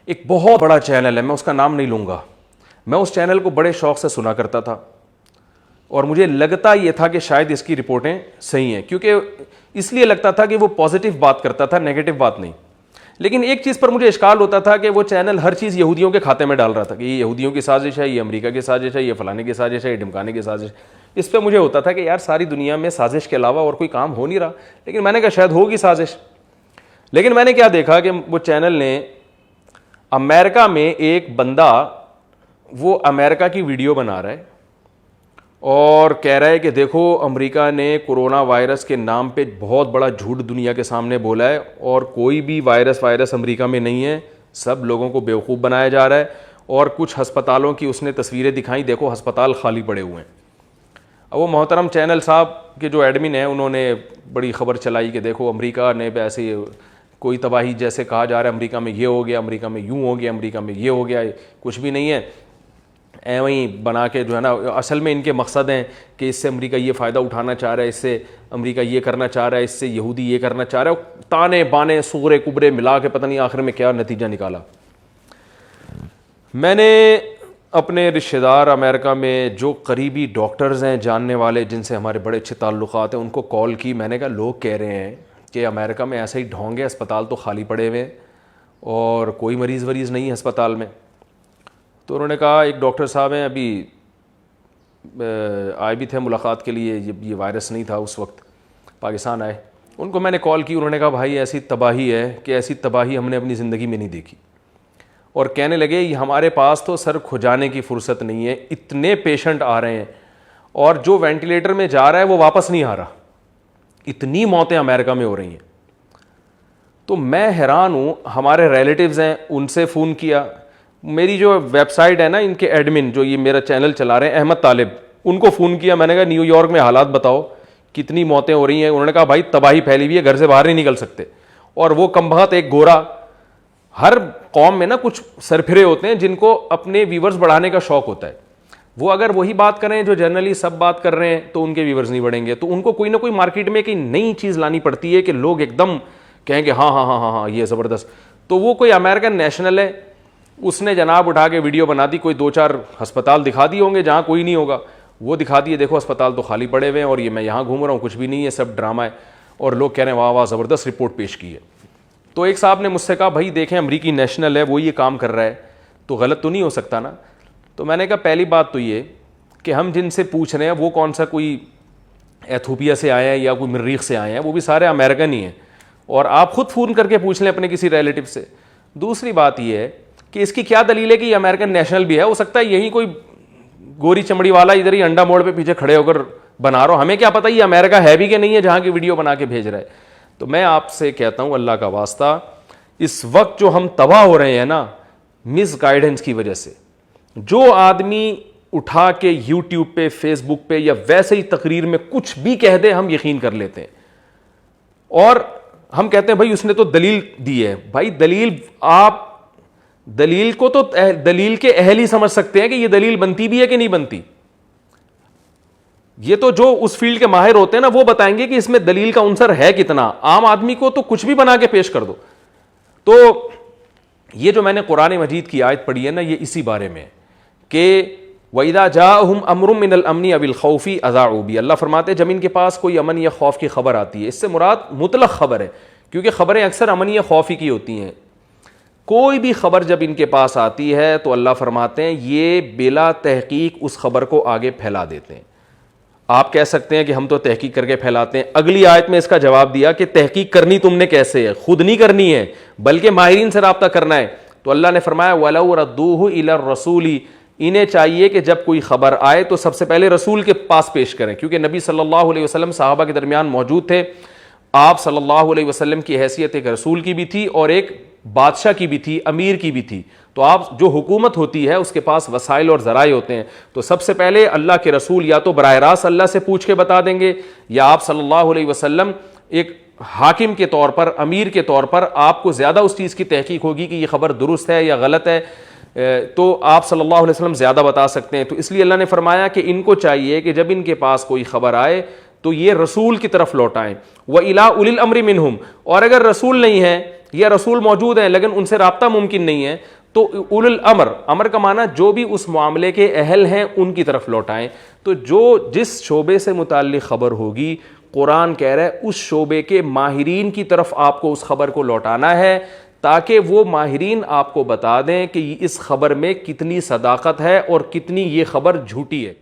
ایک بہت بڑا چینل ہے, میں اس کا نام نہیں لوں گا, میں اس چینل کو بڑے شوق سے سنا کرتا تھا اور مجھے لگتا یہ تھا کہ شاید اس کی رپورٹیں صحیح ہیں, کیونکہ اس لیے لگتا تھا کہ وہ پازیٹیو بات کرتا تھا, نیگیٹو بات نہیں. لیکن ایک چیز پر مجھے اشکال ہوتا تھا کہ وہ چینل ہر چیز یہودیوں کے کھاتے میں ڈال رہا تھا کہ یہ یہودیوں کی سازش ہے, یہ امریکہ کی سازش ہے, یہ فلانے کی سازش ہے, یہ ڈمکانے کی سازش. اس پہ مجھے ہوتا تھا کہ یار ساری دنیا میں سازش کے علاوہ اور کوئی کام ہو نہیں رہا, لیکن میں نے کہا شاید ہوگی سازش. لیکن میں نے کیا دیکھا کہ وہ چینل نے امریکہ میں ایک بندہ وہ امریکہ کی ویڈیو بنا رہا ہے اور کہہ رہا ہے کہ دیکھو امریکہ نے کورونا وائرس کے نام پہ بہت بڑا جھوٹ دنیا کے سامنے بولا ہے اور کوئی بھی وائرس امریکہ میں نہیں ہے, سب لوگوں کو بیوقوف بنایا جا رہا ہے. اور کچھ ہسپتالوں کی اس نے تصویریں دکھائیں, دیکھو ہسپتال خالی پڑے ہوئے ہیں. اب وہ محترم چینل صاحب کے جو ایڈمن ہیں انہوں نے بڑی خبر چلائی کہ دیکھو امریکہ نے ایسے کوئی تباہی, جیسے کہا جا رہا ہے امریکہ میں یہ ہو گیا, امریکہ میں یوں ہو گیا, امریکہ میں یہ ہو گیا, کچھ بھی نہیں ہے. ایویں ہی بنا کے جو ہے نا, اصل میں ان کے مقصد ہیں کہ اس سے امریکہ یہ فائدہ اٹھانا چاہ رہا ہے, اس سے امریکہ یہ کرنا چاہ رہا ہے, اس سے یہودی یہ کرنا چاہ رہا ہے, تانے بانے سغرے کبرے ملا کے پتہ نہیں آخر میں کیا نتیجہ نکالا. میں نے اپنے رشتہ دار امریکہ میں جو قریبی ڈاکٹرز ہیں, جاننے والے جن سے ہمارے بڑے اچھے تعلقات ہیں, ان کو کال کی. میں نے کہا لوگ کہہ رہے ہیں کہ امریکہ میں ایسا ہی ڈھونگ ہے, اسپتال تو خالی پڑے ہوئے ہیں اور کوئی مریض نہیں ہے اسپتال میں. تو انہوں نے کہا ایک ڈاکٹر صاحب ہیں, ابھی آئے بھی تھے ملاقات کے لیے, یہ وائرس نہیں تھا اس وقت, پاکستان آئے. ان کو میں نے کال کی, انہوں نے کہا بھائی ایسی تباہی ہے کہ ایسی تباہی ہم نے اپنی زندگی میں نہیں دیکھی. اور کہنے لگے یہ ہمارے پاس تو سر کھجانے کی فرصت نہیں ہے, اتنے پیشنٹ آ رہے ہیں اور جو وینٹیلیٹر میں جا رہا ہے وہ واپس نہیں آ رہا, اتنی موتیں امریکہ میں ہو رہی ہیں. تو میں حیران ہوں. ہمارے ریلیٹیوز ہیں, ان سے فون کیا. میری جو ویب سائٹ ہے نا, ان کے ایڈمن جو یہ میرا چینل چلا رہے ہیں احمد طالب, ان کو فون کیا. میں نے کہا نیو یارک میں حالات بتاؤ کتنی موتیں ہو رہی ہیں. انہوں نے کہا بھائی تباہی پھیلی ہوئی ہے, گھر سے باہر نہیں نکل سکتے. اور وہ کمبخت ایک گورا, ہر قوم میں نا کچھ سرپھرے ہوتے ہیں جن کو اپنے ویورز بڑھانے کا شوق ہوتا ہے. وہ اگر وہی بات کریں جو جنرلی سب بات کر رہے ہیں تو ان کے ویورز نہیں بڑھیں گے. تو ان کو کوئی نہ کوئی مارکیٹ میں کوئی نئی چیز لانی پڑتی ہے کہ لوگ ایک دم کہیں گے ہاں ہاں ہاں ہاں ہاں یہ زبردست. تو وہ کوئی امریکن نیشنل ہے, اس نے جناب اٹھا کے ویڈیو بنا دی, کوئی 2-4 ہسپتال دکھا دیے ہوں گے جہاں کوئی نہیں ہوگا, وہ دکھا دیے دیکھو ہسپتال تو خالی پڑے ہوئے ہیں اور یہ میں یہاں گھوم رہا ہوں, کچھ بھی نہیں ہے, سب ڈرامہ ہے. اور لوگ کہہ رہے ہیں واہ واہ زبردست رپورٹ پیش کی ہے. تو ایک صاحب نے مجھ سے کہا بھائی دیکھیں امریکی نیشنل ہے, وہ یہ کام کر رہا ہے تو غلط تو نہیں ہو سکتا نا. تو میں نے کہا پہلی بات تو یہ کہ ہم جن سے پوچھ رہے ہیں وہ کون سا کوئی ایتھوپیا سے آئے ہیں یا کوئی مریخ سے آئے ہیں, وہ بھی سارے امریکن ہی ہیں. اور آپ خود فون کر کے پوچھ لیں اپنے کسی ریلیٹیو سے. دوسری بات یہ ہے کہ اس کی کیا دلیل ہے کہ یہ امریکن نیشنل بھی ہے, ہو سکتا ہے یہی کوئی گوری چمڑی والا ادھر ہی انڈا موڑ پہ پیچھے کھڑے ہو کر بنا رہا ہو, ہمیں کیا پتہ یہ امریکہ ہے بھی کہ نہیں ہے جہاں کی ویڈیو بنا کے بھیج رہا ہے. تو میں آپ سے کہتا ہوں اللہ کا واسطہ, اس وقت جو ہم تباہ ہو رہے ہیں نا مس گائیڈنس کی وجہ سے, جو آدمی اٹھا کے یوٹیوب پہ فیس بک پہ یا ویسے ہی تقریر میں کچھ بھی کہہ دے ہم یقین کر لیتے ہیں اور ہم کہتے ہیں بھائی اس نے تو دلیل دی ہے. بھائی دلیل, آپ دلیل کو تو دلیل کے اہل ہی سمجھ سکتے ہیں کہ یہ دلیل بنتی بھی ہے کہ نہیں بنتی. یہ تو جو اس فیلڈ کے ماہر ہوتے ہیں نا وہ بتائیں گے کہ اس میں دلیل کا عنصر ہے کتنا. عام آدمی کو تو کچھ بھی بنا کے پیش کر دو. تو یہ جو میں نے قرآن مجید کی آیت پڑھی ہے نا یہ اسی بارے میں کہ وَإِذَا جَاءَهُمْ أَمْرٌ مِّنَ الْأَمْنِ أَوِ الْخَوْفِ أَذَاعُوا بِهِ. اللہ فرماتے ہیں جب ان کے پاس کوئی امن یا خوف کی خبر آتی ہے, اس سے مراد مطلق خبر ہے کیونکہ خبریں اکثر امن یا خوف کی ہوتی ہیں. کوئی بھی خبر جب ان کے پاس آتی ہے تو اللہ فرماتے ہیں یہ بلا تحقیق اس خبر کو آگے پھیلا دیتے ہیں. آپ کہہ سکتے ہیں کہ ہم تو تحقیق کر کے پھیلاتے ہیں. اگلی آیت میں اس کا جواب دیا کہ تحقیق کرنی تم نے کیسے ہے, خود نہیں کرنی ہے بلکہ ماہرین سے رابطہ کرنا ہے. تو اللہ نے فرمایا وَلَوْ رَدُّوهُ إِلَى الرَّسُولِ, انہیں چاہیے کہ جب کوئی خبر آئے تو سب سے پہلے رسول کے پاس پیش کریں, کیونکہ نبی صلی اللہ علیہ وسلم صحابہ کے درمیان موجود تھے. آپ صلی اللہ علیہ وسلم کی حیثیت ایک رسول کی بھی تھی اور ایک بادشاہ کی بھی تھی, امیر کی بھی تھی. تو آپ جو حکومت ہوتی ہے اس کے پاس وسائل اور ذرائع ہوتے ہیں, تو سب سے پہلے اللہ کے رسول یا تو براہ راست اللہ سے پوچھ کے بتا دیں گے یا آپ صلی اللہ علیہ وسلم ایک حاکم کے طور پر, امیر کے طور پر آپ کو زیادہ اس چیز کی تحقیق ہوگی کہ یہ خبر درست ہے یا غلط ہے, تو آپ صلی اللہ علیہ وسلم زیادہ بتا سکتے ہیں. تو اس لیے اللہ نے فرمایا کہ ان کو چاہیے کہ جب ان کے پاس کوئی خبر آئے تو یہ رسول کی طرف لوٹائیں. وَإِلَىٰ أُولِي الْأَمْرِ مِنْهُمْ, اور اگر رسول نہیں ہے یا رسول موجود ہیں لیکن ان سے رابطہ ممکن نہیں ہے, تو اول الامر, امر کا معنی جو بھی اس معاملے کے اہل ہیں ان کی طرف لوٹائیں. تو جس شعبے سے متعلق خبر ہوگی, قرآن کہہ رہا ہے اس شعبے کے ماہرین کی طرف آپ کو اس خبر کو لوٹانا ہے, تاکہ وہ ماہرین آپ کو بتا دیں کہ اس خبر میں کتنی صداقت ہے اور کتنی یہ خبر جھوٹی ہے.